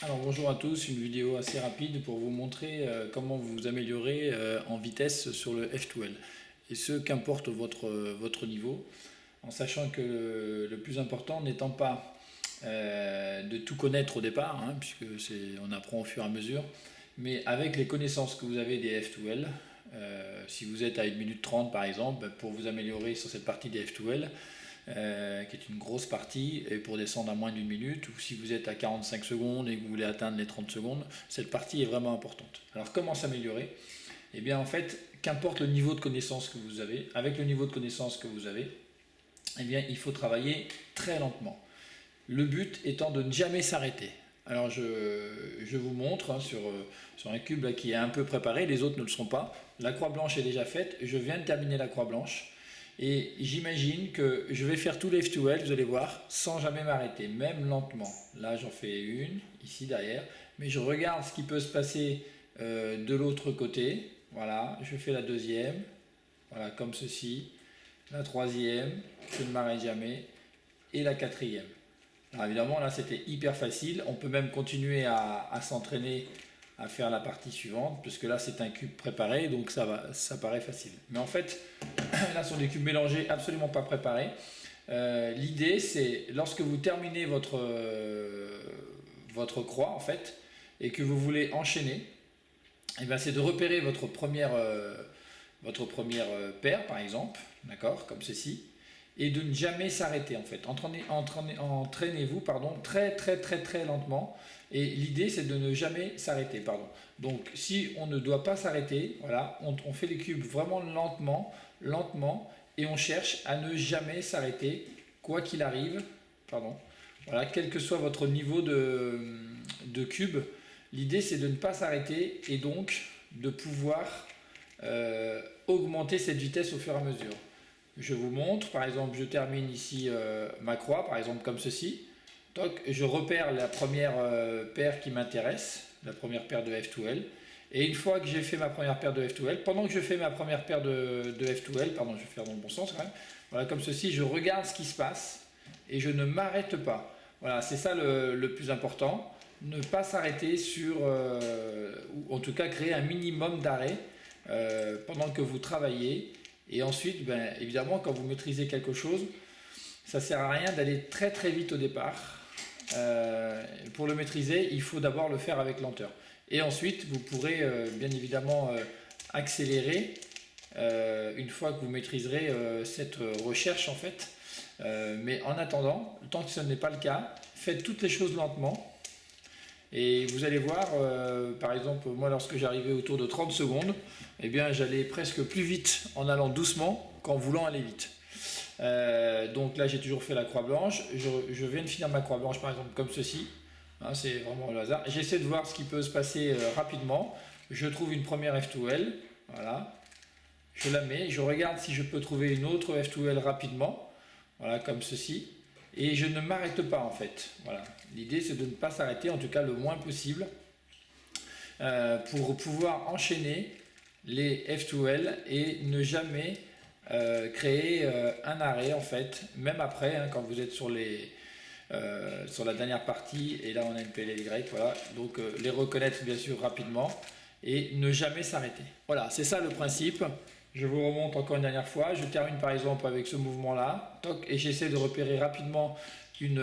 Alors bonjour à tous, une vidéo assez rapide pour vous montrer comment vous améliorer en vitesse sur le F2L. Et ce, qu'importe votre niveau, en sachant que le plus important n'étant pas de tout connaître au départ, hein, puisque on apprend au fur et à mesure, mais avec les connaissances que vous avez des F2L, si vous êtes à 1 minute 30 par exemple, pour vous améliorer sur cette partie des F2L, qui est une grosse partie, et pour descendre à moins d'une minute, ou si vous êtes à 45 secondes et que vous voulez atteindre les 30 secondes, cette partie est vraiment importante. Alors comment s'améliorer? Eh bien en fait, qu'importe le niveau de connaissance que vous avez, avec le niveau de connaissance que vous avez, eh bien il faut travailler très lentement. Le but étant de ne jamais s'arrêter. Alors je vous montre hein, sur un cube là, qui est un peu préparé, les autres ne le seront pas. La croix blanche est déjà faite, je viens de terminer la croix blanche. Et j'imagine que je vais faire tout les F2L, vous allez voir, sans jamais m'arrêter, même lentement. Là j'en fais une, ici derrière, mais je regarde ce qui peut se passer de l'autre côté. Voilà, je fais la deuxième, voilà, comme ceci. La troisième, je ne m'arrête jamais. Et la quatrième. Alors évidemment, là c'était hyper facile. On peut même continuer à s'entraîner à faire la partie suivante, puisque là c'est un cube préparé, donc ça paraît facile. Mais en fait, là ce sont des cubes mélangés, absolument pas préparés. L'idée c'est, lorsque vous terminez votre croix en fait, et que vous voulez enchaîner, et bien c'est de repérer votre première paire par exemple, d'accord, comme ceci, et de ne jamais s'arrêter en fait. Entraînez-vous pardon, très très très très lentement. Et l'idée c'est de ne jamais s'arrêter. Pardon. Donc si on ne doit pas s'arrêter, voilà, on fait les cubes vraiment lentement, lentement, et on cherche à ne jamais s'arrêter, quoi qu'il arrive. Pardon. Voilà, quel que soit votre niveau de cube, l'idée c'est de ne pas s'arrêter et donc de pouvoir augmenter cette vitesse au fur et à mesure. Je vous montre, par exemple, je termine ici ma croix, par exemple comme ceci. Donc, je repère la première paire qui m'intéresse, la première paire de F2L. Et une fois que j'ai fait ma première paire de F2L, pendant que je fais ma première paire de F2L, pardon, je vais faire dans le bon sens quand même, voilà, comme ceci, je regarde ce qui se passe et je ne m'arrête pas. Voilà, c'est ça le plus important, ne pas s'arrêter sur, ou en tout cas créer un minimum d'arrêt pendant que vous travaillez. Et ensuite, ben, évidemment, quand vous maîtrisez quelque chose, ça ne sert à rien d'aller très très vite au départ. Pour le maîtriser, il faut d'abord le faire avec lenteur. Et ensuite, vous pourrez bien évidemment accélérer une fois que vous maîtriserez cette recherche en fait. Mais en attendant, tant que ce n'est pas le cas, faites toutes les choses lentement. Et vous allez voir, par exemple, moi lorsque j'arrivais autour de 30 secondes, eh bien j'allais presque plus vite en allant doucement qu'en voulant aller vite. Donc là j'ai toujours fait la croix blanche, je viens de finir ma croix blanche par exemple comme ceci, hein, c'est vraiment le hasard. J'essaie de voir ce qui peut se passer rapidement, je trouve une première F2L, voilà, je la mets, je regarde si je peux trouver une autre F2L rapidement, voilà comme ceci, et je ne m'arrête pas en fait, voilà. L'idée c'est de ne pas s'arrêter, en tout cas le moins possible, pour pouvoir enchaîner les F2L et ne jamais créer un arrêt en fait, même après, hein, quand vous êtes sur la dernière partie, et là on a une PLY, voilà, donc les reconnaître bien sûr rapidement et ne jamais s'arrêter. Voilà, c'est ça le principe. Je vous remonte encore une dernière fois, je termine par exemple avec ce mouvement là, toc, et j'essaie de repérer rapidement une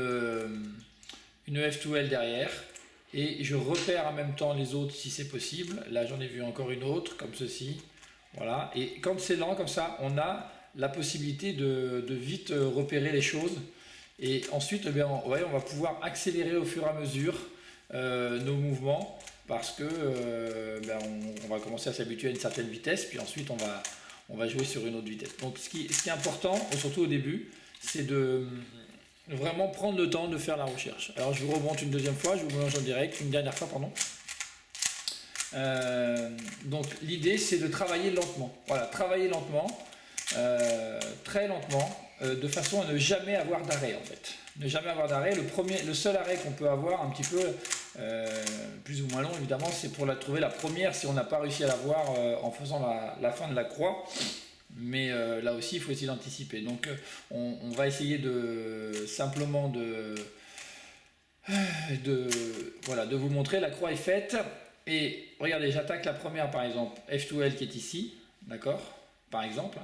F2L derrière, et je repère en même temps les autres si c'est possible. Là j'en ai vu encore une autre comme ceci, voilà. Et quand c'est lent comme ça, on a la possibilité de vite repérer les choses. Et ensuite, eh bien, ouais, on va pouvoir accélérer au fur et à mesure nos mouvements, parce que ben, on va commencer à s'habituer à une certaine vitesse, puis ensuite on va jouer sur une autre vitesse. Donc ce qui est important, surtout au début, c'est de vraiment prendre le temps de faire la recherche. Alors je vous remonte une deuxième fois, je vous mélange en direct, une dernière fois, pardon. Donc l'idée c'est de travailler lentement. Voilà, travailler lentement, très lentement, de façon à ne jamais avoir d'arrêt en fait. Ne jamais avoir d'arrêt. Le seul arrêt qu'on peut avoir un petit peu, plus ou moins long évidemment, c'est pour trouver la première si on n'a pas réussi à la voir en faisant la fin de la croix. Mais là aussi il faut essayer d'anticiper. Donc on va essayer simplement voilà, de vous montrer. La croix est faite. Et regardez, j'attaque la première par exemple, F2L qui est ici, d'accord, par exemple.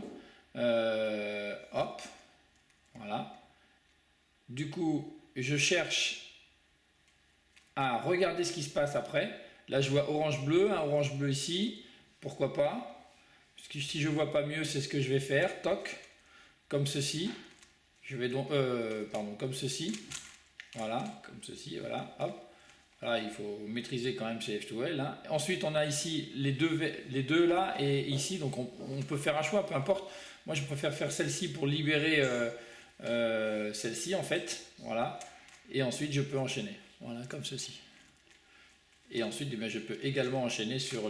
Hop, voilà. Du coup, je cherche à regarder ce qui se passe après. Là, je vois orange-bleu, un orange-bleu ici, pourquoi pas. Parce que si je vois pas mieux, c'est ce que je vais faire. Toc, comme ceci. Je vais donc, pardon, comme ceci. Voilà, comme ceci, voilà, hop. Là, il faut maîtriser quand même ces F2L. Hein. Ensuite, on a ici les deux là et ici, donc on peut faire un choix, peu importe. Moi, je préfère faire celle-ci pour libérer celle-ci en fait. Voilà. Et ensuite, je peux enchaîner. Voilà, comme ceci. Et ensuite, eh bien, je peux également enchaîner sur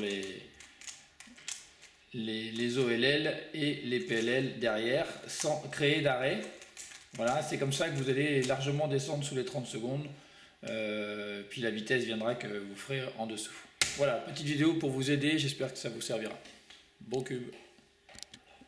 les OLL et les PLL derrière sans créer d'arrêt. Voilà, c'est comme ça que vous allez largement descendre sous les 30 secondes. Puis la vitesse viendra que vous ferez en dessous. Voilà, petite vidéo pour vous aider, j'espère que ça vous servira. Bon cube.